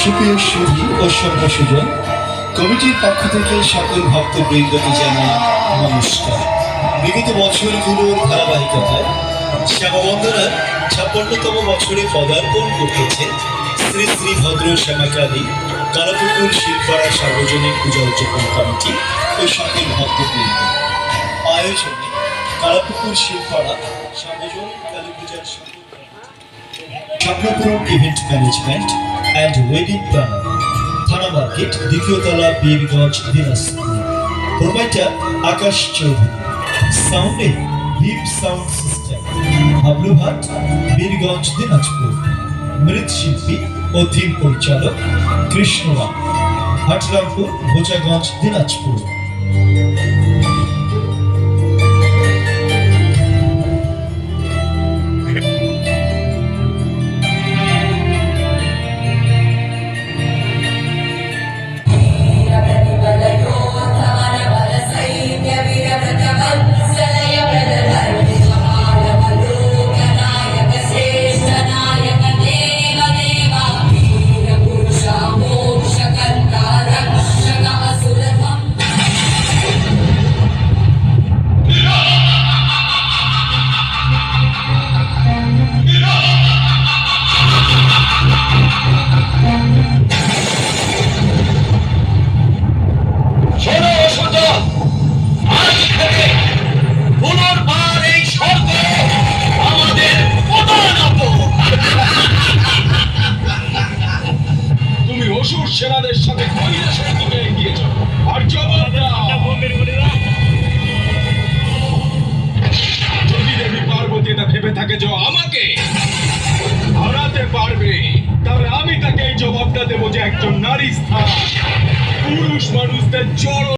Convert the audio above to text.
সুপ্রিয় সুধী ও সর্বসুজন, কমিটির পক্ষ থেকে সকল ভক্তবৃন্দকে জানাই নমস্কার। বিগত বছরগুলোর ধারাবাহিকতায় শ্যামাবন্দনার 56তম বছরে পদার্পণ করতেছে শ্রী শ্রী ভদ্র শ্যামাকালী কালাপুকুর শিলপাড়া সার্বজনীন পূজা উদযাপন কমিটি ও সকল ভক্তবৃন্দ। আয়োজনে কালাপুকুর শিলপাড়া সার্বজনীন কালী পূজার Chakrapuram event management and wedding planner, থানা মার্কেট, দ্বিতীয় তলা, বীরগঞ্জ, দিনাজপুর। প্রোভাইডার আকাশ চৌধুরী। সাউন্ডে ভিভ সাউন্ড সিস্টেম, হাবলুহাট, বীরগঞ্জ, দিনাজপুর। মৃৎশিল্পী ও থিম পরিচালক কৃষ্ণরাম, হাটরামপুর, বোচাগঞ্জ, দিনাজপুর। সেনাদের সাথে কৈলাসের দিকে এগিয়ে যাও আর জবাব দাও। যদি দেবী পার্বতী এটা ভেবে থাকে যে আমাকে হারাতে পারবে, তাহলে আমি তাকে এই জবাবটা দেবো যে একজন নারী স্থান পুরুষ মানুষদের জড়